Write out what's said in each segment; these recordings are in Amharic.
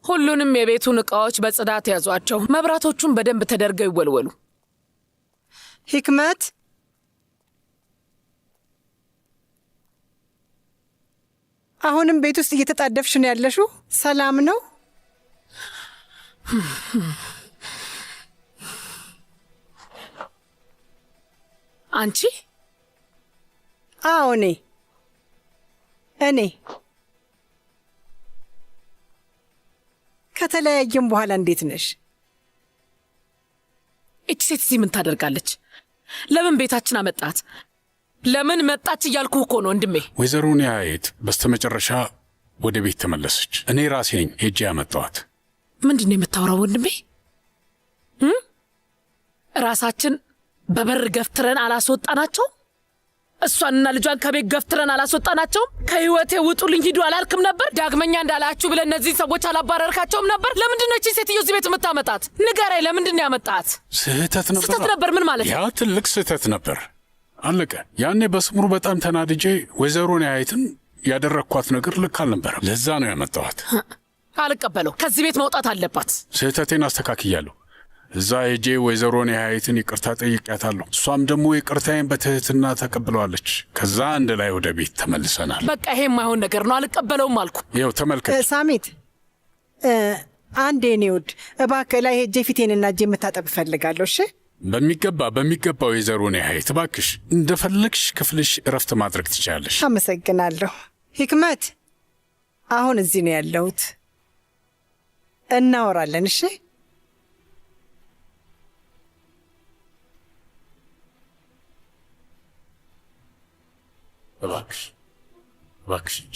ሁሉንም የቤቱን ዕቃዎች በጽዳት ያዟቸው። መብራቶቹን በደንብ ተደርገው ይወልወሉ። ሂክመት አሁንም ቤት ውስጥ እየተጣደፍሽ ነው ያለሽው? ሰላም ነው? አንቺ? አዎ እኔ ከተለያየም በኋላ እንዴት ነሽ? እቺ ሴት እዚህ ምን ታደርጋለች? ለምን ቤታችን አመጣት? ለምን መጣች እያልኩ እኮ ነው ወንድሜ። ወይዘሮ ኒያየት በስተመጨረሻ ወደ ቤት ተመለሰች። እኔ ራሴ ነኝ ሄጄ ያመጣኋት። ምንድን ነው የምታወራው ወንድሜ? ራሳችን በበር ገፍትረን አላስወጣናቸው? እሷንና ልጇን ከቤት ገፍትረን አላስወጣናቸው? ከህይወቴ ውጡልኝ ሂዱ አላልክም ነበር? ዳግመኛ እንዳላችሁ ብለን እነዚህ ሰዎች አላባረርካቸውም ነበር? ለምንድን ነው እቺ ሴትዮ እዚህ ቤት የምታመጣት? ንገረኝ፣ ለምንድን ነው ያመጣት? ስህተት ነበር። ምን ማለት ነው? ያ ትልቅ ስህተት ነበር። አለቀ። ያኔ በስምሩ በጣም ተናድጄ ወይዘሮ ኒያየትን ያደረግኳት ነገር ልክ አልነበረም። ለዛ ነው ያመጣኋት። አልቀበለው። ከዚህ ቤት መውጣት አለባት። ስህተቴን አስተካክያለሁ። እዛ ሄጄ ወይዘሮ ኒያየትን ይቅርታ ጠይቄያታለሁ። እሷም ደግሞ ይቅርታዬን በትህትና ተቀብለዋለች። ከዛ አንድ ላይ ወደ ቤት ተመልሰናል። በቃ ይሄ የማይሆን ነገር ነው። አልቀበለውም አልኩ። ይኸው ተመልከች። ሳሚት አንዴ እኔ ውድ እባክህ ላይ ሄጄ ፊቴንና እጄ የምታጠብ እፈልጋለሁ። እሺ? በሚገባ ወይዘሮ ኒያየት እባክሽ እንደፈለግሽ ክፍልሽ እረፍት ማድረግ ትችላለሽ። አመሰግናለሁ። ሂክመት አሁን እዚህ ነው ያለሁት። እናወራለን። እሺ? እባክሽ እንጂ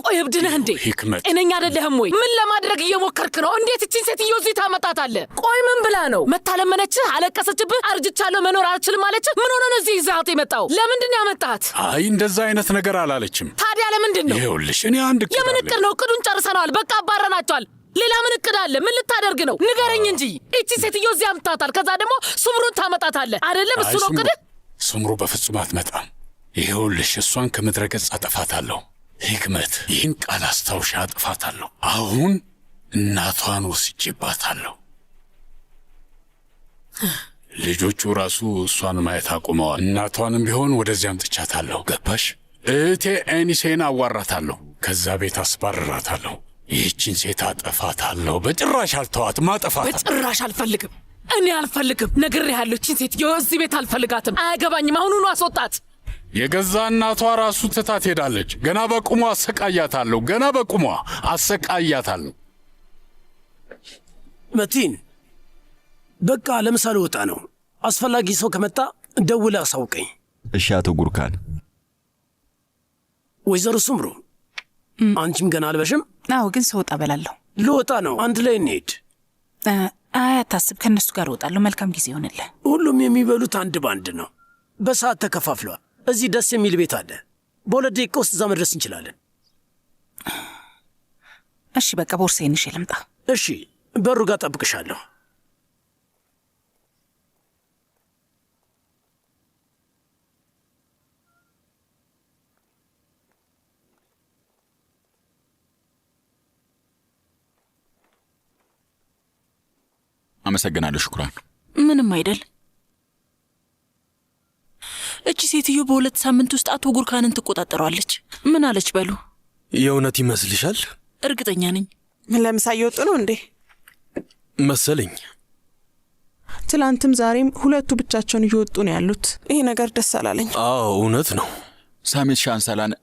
ቆይ እብድ ነህ እንዴ? ሂክመት ጤነኛ አይደለህም ወይ? ምን ለማድረግ እየሞከርክ ነው? እንዴት እቺን ሴትዮ እዚህ ታመጣታለህ? ቆይ ምን ብላ ነው? መታለመነችህ? አለቀሰችብህ? አርጅቻለሁ መኖር አልችልም አለችህ? ምን ሆነ ነው እዚህ ይዛት የመጣው? ለምንድን ነው ያመጣት? አይ እንደዛ አይነት ነገር አላለችም። ታዲያ ለምንድን ነው? ይኸውልሽ እኔ አንድ እቅድ የምን እቅድ ነው? እቅዱን ጨርሰነዋል። በቃ አባረናቸዋል። ሌላ ምን እቅድ አለ? ምን ልታደርግ ነው? ንገረኝ እንጂ። እቺ ሴትዮ እዚህ አምጥታታል። ከዛ ደግሞ ሱምሩን ታመጣታለህ አይደለም? እሱ ነው እቅድ? ሱምሩ በፍጹም አትመጣም። ይኸውልሽ እሷን ከምድረ ገጽ አጠፋታለሁ። ሂክመት ይህን ቃል አስታውሻ አጥፋታለሁ። አሁን እናቷን ወስጄባታለሁ። ልጆቹ ራሱ እሷን ማየት አቁመዋል። እናቷንም ቢሆን ወደዚያም ጥቻታለሁ። ገባሽ? እህቴ ኤኒሴን አዋራታለሁ። ከዛ ቤት አስባረራታለሁ። ይህችን ሴት አጠፋታለሁ። በጭራሽ አልተዋትም። አጠፋታለሁ። በጭራሽ አልፈልግም። እኔ አልፈልግም። ነግሬሃለሁ። ይህችን ሴትዮ እዚህ ቤት አልፈልጋትም። አያገባኝም። አሁኑኑ አስወጣት። የገዛ እናቷ ራሱ ትታት ሄዳለች። ገና በቁሟ አሰቃያታለሁ። መቲን በቃ ለምሳሌ ወጣ ነው። አስፈላጊ ሰው ከመጣ ደውለህ አሳውቀኝ። እሺ አቶ ጉርካን። ወይዘሮ ሱምሩ አንቺም ገና አልበሽም? አዎ፣ ግን ሰው ወጣ በላለሁ። ልወጣ ነው። አንድ ላይ እንሄድ። አታስብ፣ ከእነሱ ጋር እወጣለሁ። መልካም ጊዜ ይሆንልህ። ሁሉም የሚበሉት አንድ ባንድ ነው። በሰዓት ተከፋፍለዋል። እዚህ ደስ የሚል ቤት አለ። በሁለት ደቂቃ ውስጥ እዛ መድረስ እንችላለን። እሺ በቃ ቦርሳዬን ይዤ ልምጣ። እሺ፣ በሩ ጋር ጠብቅሻለሁ። አመሰግናለሁ። ሽኩራን። ምንም አይደል። እቺ ሴትዮ በሁለት ሳምንት ውስጥ አቶ ጉርካንን ትቆጣጠሯለች። ምን አለች በሉ? የእውነት ይመስልሻል? እርግጠኛ ነኝ። ለምሳ እየወጡ ነው እንዴ? መሰለኝ። ትላንትም ዛሬም ሁለቱ ብቻቸውን እየወጡ ነው ያሉት። ይሄ ነገር ደስ አላለኝ። አዎ እውነት ነው። ሳሚት ሻንሰላን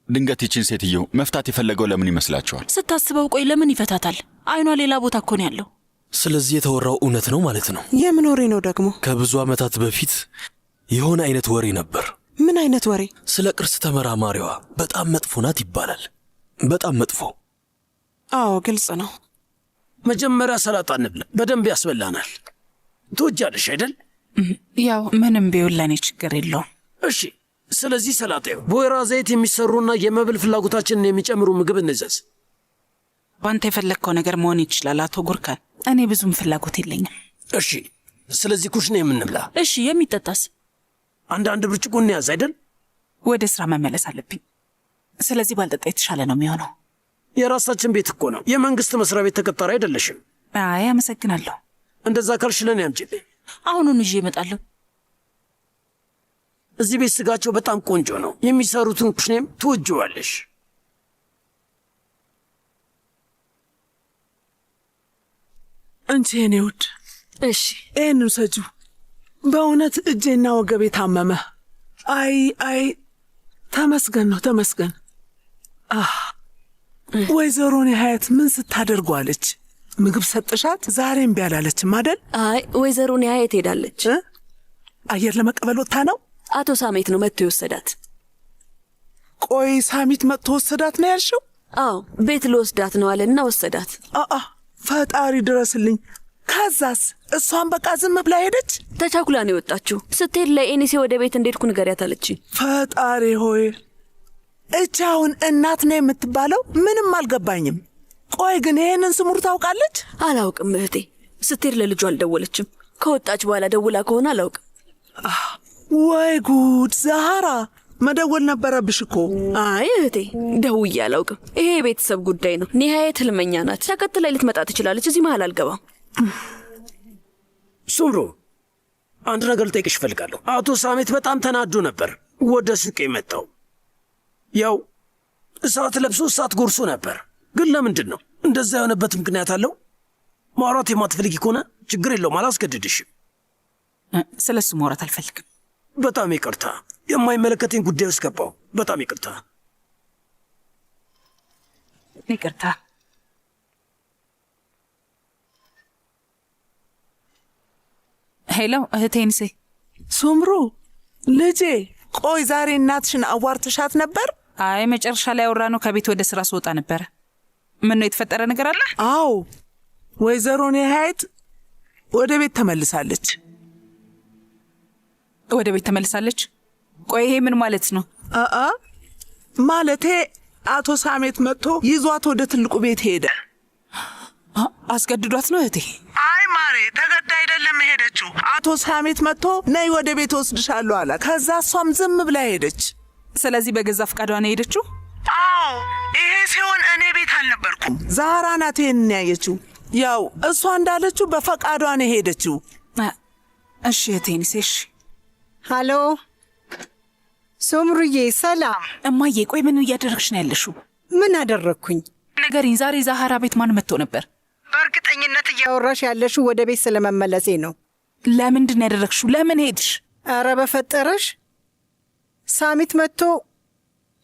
ድንገት ይችን ሴትዮ መፍታት የፈለገው ለምን ይመስላችኋል? ስታስበው ቆይ ለምን ይፈታታል? አይኗ ሌላ ቦታ እኮ ነው ያለው። ስለዚህ የተወራው እውነት ነው ማለት ነው። የምን ወሬ ነው ደግሞ? ከብዙ ዓመታት በፊት የሆነ አይነት ወሬ ነበር። ምን አይነት ወሬ? ስለ ቅርስ ተመራማሪዋ በጣም መጥፎ ናት ይባላል። በጣም መጥፎ። አዎ ግልጽ ነው። መጀመሪያ ሰላጣ እንብላ፣ በደንብ ያስበላናል። ትወጃለሽ አይደል? ያው ምንም ቢሆን ለኔ ችግር የለውም። እሺ፣ ስለዚህ ሰላጣው በወይራ ዘይት የሚሰሩና የመብል ፍላጎታችንን የሚጨምሩ ምግብ እንዘዝ። ባንተ የፈለግከው ነገር መሆን ይችላል አቶ ጉርካን። እኔ ብዙም ፍላጎት የለኝም። እሺ፣ ስለዚህ ኩሽና የምንብላ። እሺ፣ የሚጠጣስ? አንድ ብርጭቆ እንያዝ አይደል? ወደ ስራ መመለስ አለብኝ። ስለዚህ ባልጠጣ የተሻለ ነው የሚሆነው። የራሳችን ቤት እኮ ነው። የመንግስት መስሪያ ቤት ተቀጣሪ አይደለሽም። አይ አመሰግናለሁ። እንደዛ ካልሽ ለኔ አምጪልኝ። አሁኑኑ ይዤ እመጣለሁ። እዚህ ቤት ስጋቸው በጣም ቆንጆ ነው። የሚሰሩትን ኩሽኔም ትወጂዋለሽ። እንቺ የኔ ውድ፣ እሺ ይህን ውሰጂው። በእውነት እጄና ወገቤ ታመመ። አይ ተመስገን ነው ተመስገን። ወይዘሮ ኒሃየት ምን ስታደርጓለች? ምግብ ሰጥሻት? ዛሬም እምቢ አላለችም አይደል? አይ ወይዘሮ ኒሃየት ሄዳለች። አየር ለመቀበል ወጥታ ነው? አቶ ሳሜት ነው መጥቶ የወሰዳት። ቆይ ሳሚት መጥቶ ወሰዳት ነው ያልሽው? አዎ ቤት ልወስዳት ነው አለና ወሰዳት። ፈጣሪ ድረስልኝ። ከዛስ? እሷን በቃ ዝም ብላ ሄደች? ተቻኩላ ነው የወጣችው። ስትሄድ ለኤኒሴ ወደ ቤት እንደሄድኩ ንገሪያት አለችኝ። ፈጣሪ ሆይ፣ እቺ አሁን እናት ነው የምትባለው? ምንም አልገባኝም። ቆይ ግን ይሄንን ስሙር ታውቃለች? አላውቅም እህቴ። ስትሄድ ለልጇ አልደወለችም። ከወጣች በኋላ ደውላ ከሆነ አላውቅም። ወይ ጉድ! ዛሃራ መደወል ነበረብሽ እኮ። አይ እህቴ ደውዬ አላውቅም። ይሄ የቤተሰብ ጉዳይ ነው። ኒሃየት ህልመኛ ናት። ተከትላይ ልትመጣ ትችላለች። እዚህ መሃል አልገባም። ሱምሩ፣ አንድ ነገር ልጠይቅሽ እፈልጋለሁ። አቶ ሳሜት በጣም ተናዶ ነበር ወደ ሱቅ የመጣው። ያው እሳት ለብሶ እሳት ጎርሶ ነበር። ግን ለምንድን ነው እንደዛ የሆነበት? ምክንያት አለው። ማውራት የማትፈልጊ ከሆነ ችግር የለውም፣ አላስገድድሽም። ስለሱ ማውራት አልፈልግም። በጣም ይቅርታ፣ የማይመለከተኝ ጉዳይ ውስጥ ገባው። በጣም ይቅርታ። ይቅርታ። ሄሎ እህቴ ኤኒሴ። ሱምሩ ልጄ፣ ቆይ ዛሬ እናትሽን አዋርተሻት ነበር? አይ መጨረሻ ላይ ያወራ ነው ከቤት ወደ ስራ ስወጣ ነበረ። ምን ነው የተፈጠረ ነገር አለ? አዎ ወይዘሮ ኒሃየት ወደ ቤት ተመልሳለች። ወደ ቤት ተመልሳለች? ቆይ ይሄ ምን ማለት ነው? ማለቴ አቶ ሳሜት መጥቶ ይዟት ወደ ትልቁ ቤት ሄደ። አስገድዷት ነው እህቴ? አይ ማሬ፣ ተገዳ አይደለም ሄደችው። አቶ ሳሜት መጥቶ ነይ ወደ ቤት ወስድሻለሁ አላት። ከዛ እሷም ዝም ብላ ሄደች። ስለዚህ በገዛ ፈቃዷ ነው ሄደችው? አዎ፣ ይሄ ሲሆን እኔ ቤት አልነበርኩም። ዛራ ናት ይሄንን ያየችው። ያው እሷ እንዳለችው በፈቃዷ ነው ሄደችው። እሺ እህቴ ኤኒሴ። እሺ ሃሎ ሱምሩዬ፣ ሰላም። እማዬ፣ ቆይ ምን እያደረግሽ ነው ያለሽው? ምን አደረግኩኝ? ንገሪኝ። ዛሬ ዛሃራ ቤት ማን መጥቶ ነበር? በእርግጠኝነት እያወራሽ ያለሽው ወደ ቤት ስለመመለሴ ነው። ለምንድን ነው ያደረግሽው? ለምን ሄድሽ? አረ በፈጠረሽ፣ ሳሚት መጥቶ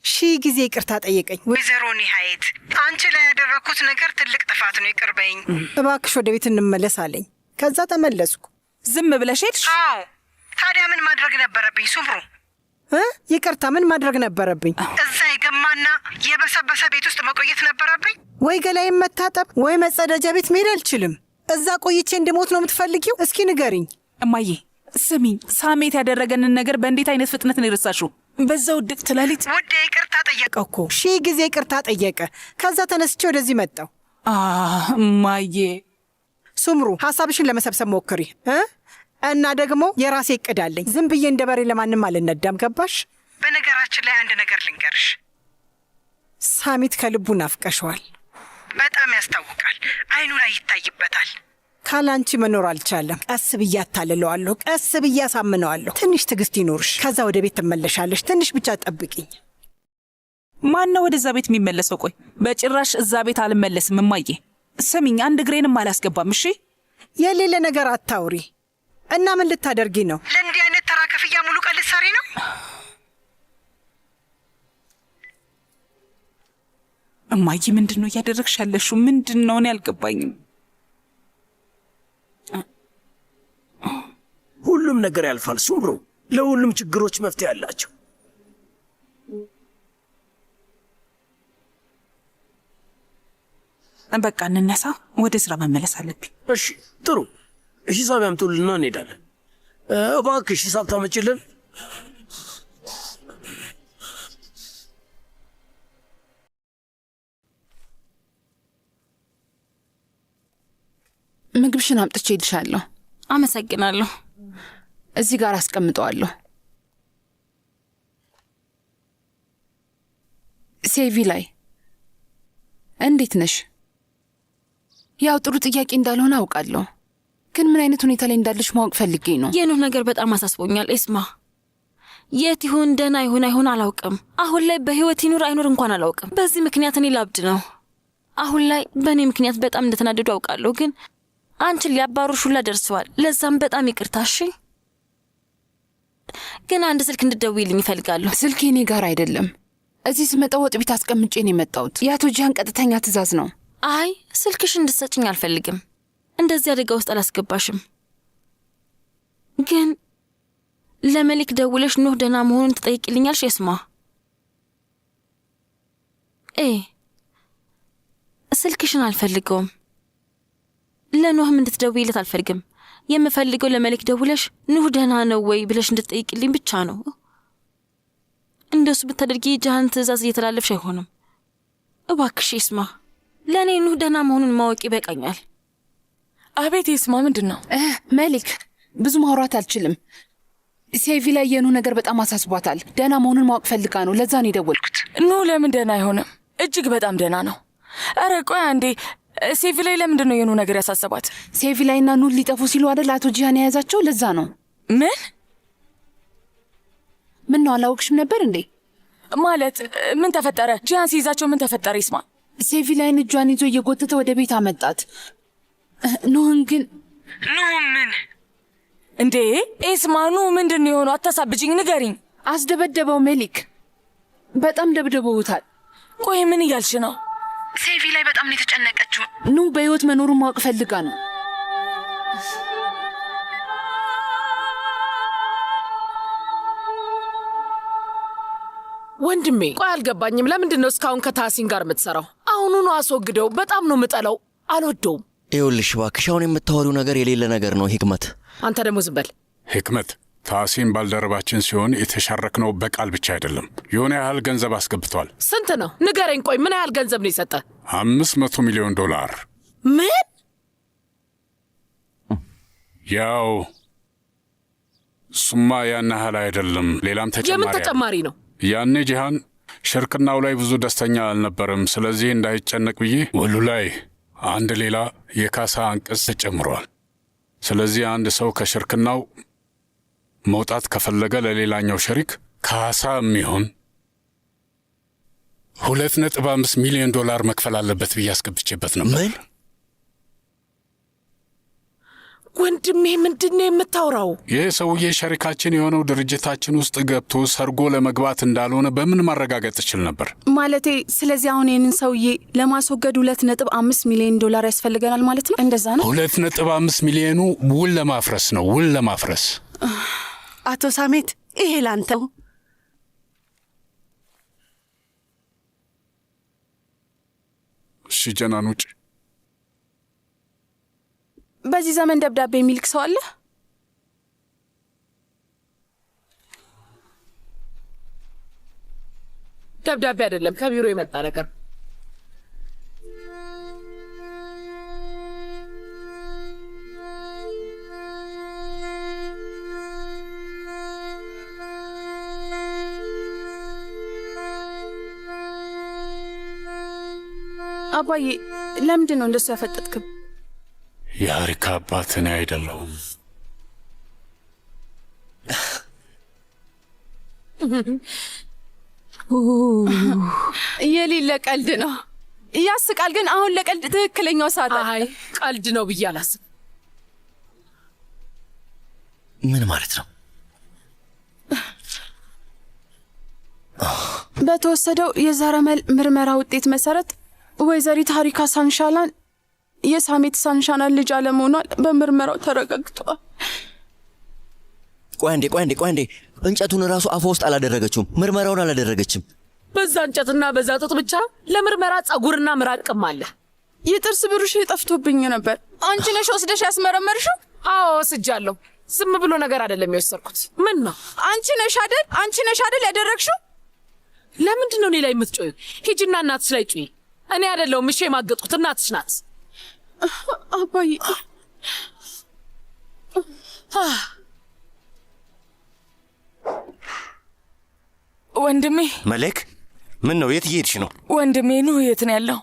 1000 ጊዜ ይቅርታ ጠየቀኝ። ወይዘሮ ኒሃየት፣ አንቺ ላይ ያደረግኩት ነገር ትልቅ ጥፋት ነው፣ ይቅር በይኝ እባክሽ፣ ወደ ቤት እንመለስ አለኝ። ከዛ ተመለስኩ። ዝም ብለሽ ሄድሽ? አዎ። ታዲያ ምን ማድረግ ነበረብኝ ሱምሩ? ይቅርታ ምን ማድረግ ነበረብኝ? እዛ የገማና የበሰበሰ ቤት ውስጥ መቆየት ነበረብኝ? ወይ ገላይም መታጠብ ወይ መጸዳጃ ቤት መሄድ አልችልም። እዛ ቆይቼ እንድሞት ነው የምትፈልጊው? እስኪ ንገሪኝ። እማዬ ስሚኝ፣ ሳሜት ያደረገንን ነገር በእንዴት አይነት ፍጥነት ነው የረሳሽው? በዛው ድቅት ሌሊት ውዴ ይቅርታ ጠየቀ እኮ 1000 ጊዜ ይቅርታ ጠየቀ። ከዛ ተነስቼ ወደዚህ መጣሁ። እማዬ። ሱምሩ ሐሳብሽን ለመሰብሰብ ሞክሪ እና ደግሞ የራሴ እቅድ አለኝ። ዝም ብዬ እንደ በሬ ለማንም አልነዳም። ገባሽ? በነገራችን ላይ አንድ ነገር ልንገርሽ፣ ሳሚት ከልቡ ናፍቀሸዋል። በጣም ያስታውቃል። አይኑ ላይ ይታይበታል። ካላንቺ መኖር አልቻለም። ቀስ ብዬ አታልለዋለሁ፣ ቀስ ብዬ አሳምነዋለሁ። ትንሽ ትዕግስት ይኖርሽ፣ ከዛ ወደ ቤት ትመለሻለሽ። ትንሽ ብቻ ጠብቂኝ። ማን ነው ወደዛ ቤት የሚመለሰው? ቆይ በጭራሽ እዛ ቤት አልመለስም እማዬ። ስሚኝ፣ አንድ እግሬንም አላስገባም። እሺ የሌለ ነገር አታውሪ። እና ምን ልታደርጊ ነው? ለእንዲህ አይነት ተራ ክፍያ ሙሉ ቀን ልትሰሪ ነው? እማዬ ምንድን ነው እያደረግሽ ያለሽው? ምንድን ነው? እኔ አልገባኝም። ሁሉም ነገር ያልፋል ሱምሩ። ለሁሉም ችግሮች መፍትሄ አላቸው። በቃ እንነሳ፣ ወደ ስራ መመለስ አለብኝ። እሺ ጥሩ። ሂሳብ ያምጡልና እንሄዳለን። እባክሽ ሂሳብ ታመጭልን። ምግብሽን አምጥቼ ይልሻለሁ። አመሰግናለሁ። እዚህ ጋር አስቀምጠዋለሁ። ሴቪ ላይ እንዴት ነሽ? ያው ጥሩ ጥያቄ እንዳልሆነ አውቃለሁ፣ ግን ምን አይነት ሁኔታ ላይ እንዳለሽ ማወቅ ፈልጌ ነው። የኑህ ነገር በጣም አሳስቦኛል ኤስማ። የት ይሁን ደህና ይሁን አይሁን አላውቅም። አሁን ላይ በህይወት ይኑር አይኑር እንኳን አላውቅም። በዚህ ምክንያት እኔ ላብድ ነው። አሁን ላይ በእኔ ምክንያት በጣም እንደተናደዱ አውቃለሁ፣ ግን አንቺን ሊያባሩሽ ሁላ ደርሰዋል። ለዛም በጣም ይቅርታ እሺ። ግን አንድ ስልክ እንድትደውይልኝ እፈልጋለሁ። ስልኬ እኔ ጋር አይደለም። እዚህ ስመጣ ወጥ ቤት አስቀምጬ ነው የመጣሁት። የአቶ ጂሃን ቀጥተኛ ትእዛዝ ነው። አይ ስልክሽ እንድትሰጭኝ አልፈልግም። እንደዚህ አደጋ ውስጥ አላስገባሽም። ግን ለመሊክ ደውለሽ ኑህ ደህና መሆኑን ትጠይቅልኛልሽ ኤስማ? ስልክሽን አልፈልገውም። ለኑህም እንድትደውይለት አልፈልግም። የምፈልገው ለመሊክ ደውለሽ ኑህ ደህና ነው ወይ ብለሽ እንድትጠይቅልኝ ብቻ ነው። እንደሱ ብታደርጊ ጂሃን ትእዛዝ እየተላለፍሽ አይሆንም። እባክሽ ኤስማ፣ ለእኔ ኑህ ደህና መሆኑን ማወቅ ይበቃኛል። አቤት ኤስማ፣ ምንድን ነው? መሊክ፣ ብዙ ማውራት አልችልም። ሴቪ ላይ የኑህ ነገር በጣም አሳስቧታል። ደህና መሆኑን ማወቅ ፈልጋ ነው። ለዛ ነው የደወልኩት። ኑህ ለምን ደህና አይሆንም? እጅግ በጣም ደህና ነው። ኧረ ቆይ አንዴ፣ ሴቪ ላይ ለምንድን ነው የኑህ ነገር ያሳሰባት? ሴቪ ላይና ኑህ ሊጠፉ ሲሉ አይደል አቶ ጂሃን የያዛቸው? ለዛ ነው። ምን ነው አላወቅሽም ነበር እንዴ? ማለት ምን ተፈጠረ? ጂሃን ሲይዛቸው ምን ተፈጠረ? ይስማ፣ ሴቪ ላይን እጇን ይዞ እየጎተተ ወደ ቤት አመጣት። ኑህን ግን ምን እንዴ? ኤስማ፣ ኑህ ምንድን ነው የሆነው? አታሳብጅኝ፣ ንገሪኝ። አስደበደበው ሜሊክ፣ በጣም ደብደበውታል። ቆይ ምን እያልሽ ነው? ሴቪ ላይ በጣም ነው የተጨነቀችው። ኑህ በህይወት መኖሩን ማወቅ ፈልጋ ነው። ወንድሜ ቆይ አልገባኝም። ለምንድን ነው እስካሁን ከታሲን ጋር የምትሰራው? አሁኑኑ አስወግደው። በጣም ነው የምጠላው፣ አልወደውም። ይኸውልሽ እባክሽ አሁን የምታወሪው ነገር የሌለ ነገር ነው ሂክመት። አንተ ደግሞ ዝም በል ሂክመት። ታሲን ባልደረባችን ሲሆን የተሻረክነው በቃል ብቻ አይደለም፣ የሆነ ያህል ገንዘብ አስገብቷል። ስንት ነው ንገረኝ። ቆይ ምን ያህል ገንዘብ ነው የሰጠ? $500 ሚሊዮን። ምን? ያው እሱማ ያን ያህል አይደለም፣ ሌላም ተጨማሪ። የምን ተጨማሪ ነው? ያኔ ጂሃን ሽርክናው ላይ ብዙ ደስተኛ አልነበረም። ስለዚህ እንዳይጨነቅ ብዬ ውሉ ላይ አንድ ሌላ የካሳ አንቀጽ ተጨምሯል። ስለዚህ አንድ ሰው ከሽርክናው መውጣት ከፈለገ ለሌላኛው ሸሪክ ካሳ የሚሆን $2.5 ሚሊዮን መክፈል አለበት ብዬ አስገብቼበት ነበር። ምን? ወንድሜ ምንድን ነው የምታወራው? ይህ ሰውዬ ሸሪካችን የሆነው ድርጅታችን ውስጥ ገብቶ ሰርጎ ለመግባት እንዳልሆነ በምን ማረጋገጥ እችል ነበር? ማለቴ ስለዚህ አሁን ይህንን ሰውዬ ለማስወገድ $2.5 ሚሊዮን ያስፈልገናል ማለት ነው? እንደዛ ነው። 2.5 ሚሊዮኑ ውል ለማፍረስ ነው። ውል ለማፍረስ። አቶ ሳሜት ይሄ ላንተው። እሺ ጀናን ውጭ። በዚህ ዘመን ደብዳቤ የሚልክ ሰው አለ? ደብዳቤ አይደለም፣ ከቢሮ የመጣ ነገር። አባዬ ለምንድን ነው እንደሱ ያፈጠጥክም? የአሪካ አባት እኔ አይደለሁም። የሌለ ቀልድ ነው። ያስቃል፣ ግን አሁን ለቀልድ ትክክለኛው ሰዓት። አይ ቀልድ ነው ብዬ አላስብ። ምን ማለት ነው? በተወሰደው የዛረመል ምርመራ ውጤት መሰረት ወይዘሪት ሀሪካ ሳንሻላን የሳሜት ሳንሻናን ልጅ አለመሆኗል በምርመራው ተረጋግጧል። ቆይ አንዴ እንጨቱን ራሱ አፏ ውስጥ አላደረገችውም፣ ምርመራውን አላደረገችም። በዛ እንጨትና በዛ ጥጥ ብቻ ለምርመራ ጸጉርና ምራቅም አለ። የጥርስ ብሩሽ ጠፍቶብኝ ነበር። አንቺ ነሽ ወስደሽ ያስመረመርሽው? አዎ ወስጃለሁ። ዝም ብሎ ነገር አይደለም የወሰድኩት። ምን ነው? አንቺ ነሽ አይደል ያደረግሽው? ለምንድን ነው እኔ ላይ የምትጮዩ? ሂጂና እናትሽ ላይ ጩይ። እኔ አይደለሁም እሺ የማገጥኩት፣ እናትሽ ናት። አባዬ ወንድሜ መሌክ፣ ምን ነው? የት እየሄድሽ ነው? ወንድሜ ኑህ የት ነው ያለው?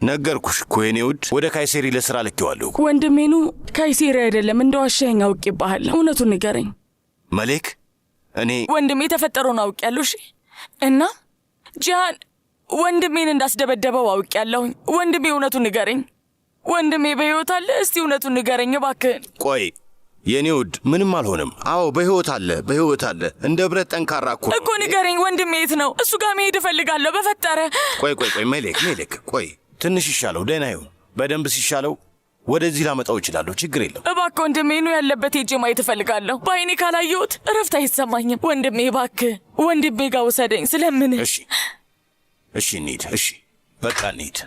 ነገርኩሽ እኮ የኔ ውድ፣ ወደ ካይሴሪ ለስራ ልኬዋለሁ። ወንድሜ ኑህ ካይሴሪ አይደለም፣ እንደ ዋሻኸኝ አውቄብሃለሁ። እውነቱን ንገረኝ መሌክ። እኔ ወንድሜ የተፈጠረውን አውቄያለሁ። እሺ። እና ጂሃን ወንድሜን እንዳስደበደበው አውቄያለሁኝ። ወንድሜ እውነቱን ንገረኝ። ወንድሜ በሕይወት አለ? እስቲ እውነቱን ንገረኝ እባክህን። ቆይ የኔ ውድ፣ ምንም አልሆነም። አዎ በሕይወት አለ፣ በሕይወት አለ። እንደ ብረት ጠንካራ እኮ ንገረኝ። ወንድሜ የት ነው? እሱ ጋር መሄድ እፈልጋለሁ በፈጠረ። ቆይ መሌክ፣ ቆይ ትንሽ ይሻለው፣ ደህና ይሁን። በደንብ ሲሻለው ወደዚህ ላመጣው እችላለሁ። ችግር የለም። እባክህ ወንድሜ ኑህ ያለበት ሄጄ ማየት እፈልጋለሁ። በዓይኔ ካላየሁት እረፍት አይሰማኝም። ወንድሜ እባክህ ወንድሜ ጋር ውሰደኝ ስለምን። እሺ እንሂድ። እሺ በቃ እንሂድ።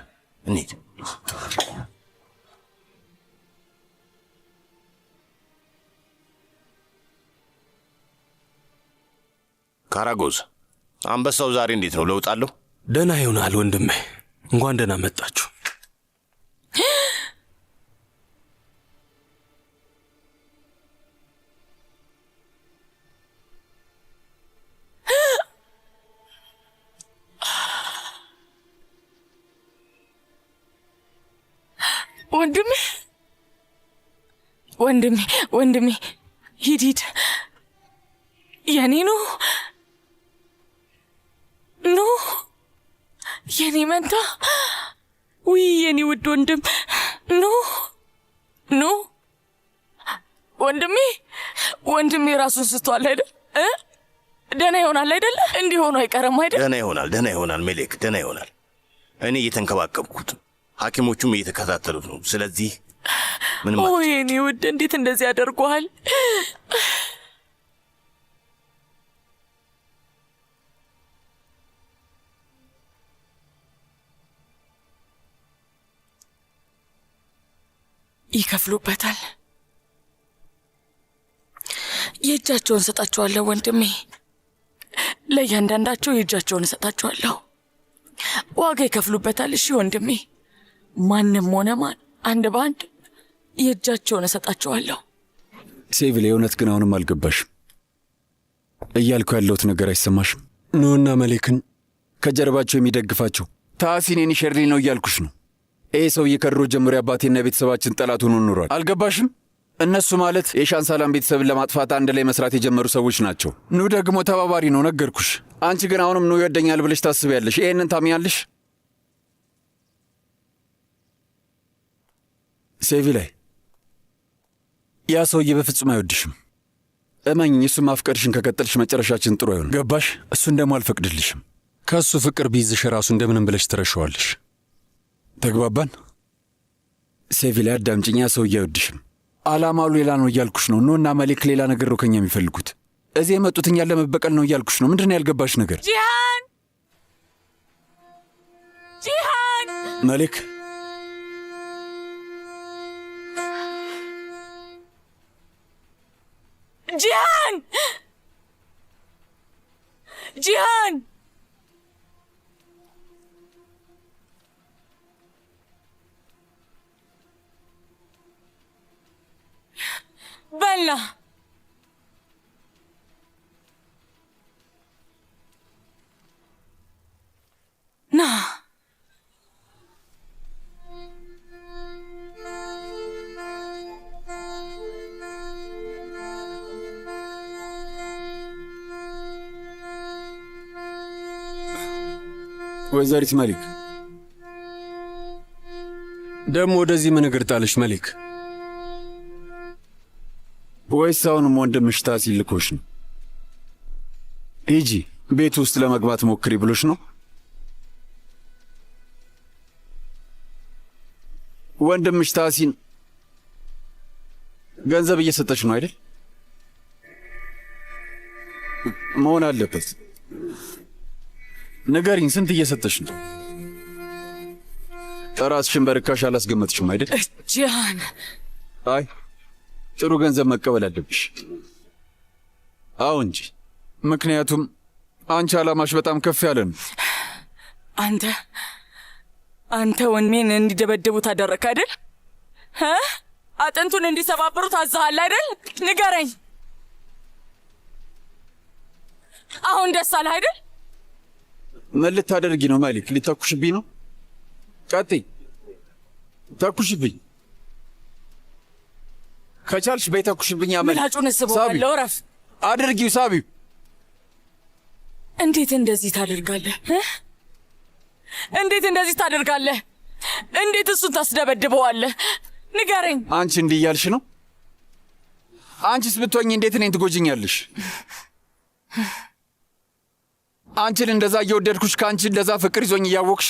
ካራጎዝ፣ አንበሳው ዛሬ እንዴት ነው? ለውጥ አለው? ደህና ይሆናል ወንድሜ። እንኳን ደህና መጣችሁ። ወንድሜ ሂድ። የኔ ኑህ የኔ መንታ፣ ውይ የኔ ውድ ወንድም ኑህ ወንድሜ ራሱን ስቷል አይደል? ደህና ይሆናል አይደል? እንዲህ ሆኖ አይቀርም አይደል? ደህና ይሆናል ሜሌክ፣ ደህና ይሆናል። እኔ እየተንከባከብኩት፣ ሐኪሞቹም እየተከታተሉት ነው። ስለዚህ ምንም የኔ ውድ እንዴት እንደዚህ ያደርጉሃል? ይከፍሉበታል። የእጃቸውን እሰጣቸዋለሁ ወንድሜ፣ ለእያንዳንዳቸው የእጃቸውን እሰጣቸዋለሁ። ዋጋ ይከፍሉበታል። እሺ ወንድሜ፣ ማንም ሆነ ማን አንድ በአንድ የእጃቸውን እሰጣቸዋለሁ። ሴቪል፣ የእውነት ግን አሁንም አልገባሽም። እያልኩ ያለሁት ነገር አይሰማሽም? ኑህና መሌክን ከጀርባቸው የሚደግፋቸው ታሲኔን ሸርሊ ነው እያልኩሽ ነው። ይህ ሰውዬ ከድሮ ጀምሮ አባቴና የቤተሰባችን ጠላት ሆኖ ኖሯል። አልገባሽም? እነሱ ማለት የሻንሳላን ቤተሰብን ለማጥፋት አንድ ላይ መስራት የጀመሩ ሰዎች ናቸው። ኑ ደግሞ ተባባሪ ነው፣ ነገርኩሽ። አንቺ ግን አሁንም ኑ ይወደኛል ብለሽ ታስቢያለሽ። ይህንን ታምኛለሽ? ሴቪላይ፣ ያ ሰውዬ በፍጹም አይወድሽም። እመኝኝ፣ እሱ ማፍቀድሽን ከቀጠልሽ መጨረሻችን ጥሩ አይሆን። ገባሽ? እሱን ደግሞ አልፈቅድልሽም። ከእሱ ፍቅር ቢይዝሽ ራሱ እንደምንም ብለሽ ትረሸዋለሽ። ተግባባን? ሴቪላይ አዳምጪኝ፣ ያ ሰውዬ አይወድሽም። ዓላማው ሌላ ነው እያልኩሽ ነው። ኑህና መሌክ ሌላ ነገር ነው ከኛ የሚፈልጉት። እዚህ የመጡት እኛን ለመበቀል ነው እያልኩሽ ነው። ምንድን ነው ያልገባሽ ነገር? ጂሃን መሌክ፣ ጂሃን በላ ና ወይዘሪት መሌክ፣ ደግሞ ወደዚህ ምን እግር ጣልሽ መሌክ? ወይስ አሁንም ወንድምሽ ታሲል ልኮሽ ነው? ሂጂ ቤት ውስጥ ለመግባት ሞክሪ ብሎሽ ነው? ወንድምሽ ታሲን ገንዘብ እየሰጠች ነው አይደል? መሆን አለበት። ንገሪኝ፣ ስንት እየሰጠች ነው? ራስሽን በርካሽ አላስገመትሽም አይደል? ጂሃን፣ አይ ጥሩ ገንዘብ መቀበል አለብሽ። አዎ እንጂ፣ ምክንያቱም አንቺ ዓላማሽ በጣም ከፍ ያለ ነው። አንተ ወንድሜን እንዲደበደቡ ታደረክ አይደል? አጥንቱን እንዲሰባብሩ ታዘሃል አይደል? ንገረኝ። አሁን ደስ አለህ አይደል? ምን ልታደርጊ ነው መሊክ? ሊተኩሽብኝ ነው? ቀጥይ፣ ተኩሽብኝ። ከቻልሽ በይተኩሽብኝ። ምላጩን እስበዋለሁ። እረፍ። አድርጊው፣ ሳቢው። እንዴት እንደዚህ ታደርጋለህ? እንዴት እንደዚህ ታደርጋለህ? እንዴት እሱን ታስደበድበዋለህ? ንገረኝ። አንቺ እንዲህ እያልሽ ነው? አንቺስ ብትሆኝ እንዴት እኔን ትጎጅኛለሽ? አንቺን እንደዛ እየወደድኩሽ ከአንቺ እንደዛ ፍቅር ይዞኝ እያወቅሽ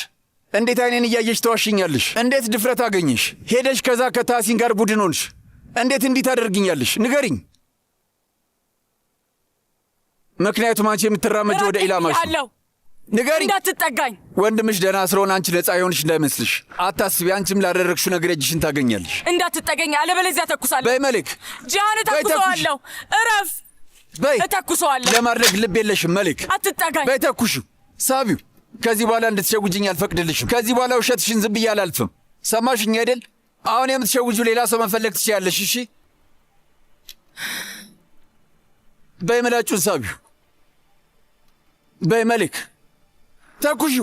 እንዴት አይኔን እያየሽ ተዋሽኛለሽ? እንዴት ድፍረት አገኘሽ? ሄደሽ ከዛ ከታሲን ጋር ቡድን ሆንሽ። እንዴት እንዲህ ታደርግኛለሽ? ንገሪኝ። ምክንያቱም አንቺ የምትራመጅ ወደ ኢላማሽ ነው። ንገሪኝ። እንዳትጠጋኝ። ወንድምሽ ደህና ስለሆነ አንቺ ነፃ የሆንሽ እንዳይመስልሽ። አታስቢ። አንቺም ላደረግሽው ነገር እጅሽን ታገኛለሽ። እንዳትጠገኝ፣ አለበለዚያ እተኩሳለሁ። በይ መሊክ። ጂሃን እተኩሰዋለሁ። እረፍ። በይ እተኩሰዋለሁ። ለማድረግ ልብ የለሽም መሊክ። አትጠጋኝ። በይ ተኩሹ። ሳቢው። ከዚህ በኋላ እንድትሸውጅኝ አልፈቅድልሽም። ከዚህ በኋላ ውሸትሽን ዝም ብዬ አላልፍም። ሰማሽኝ አይደል? አሁን የምትሸውጁ ሌላ ሰው መፈለግ ትችያለሽ። እሺ በይ ምላጩን ሳቢው። በይ መሊክ ተኩሹ።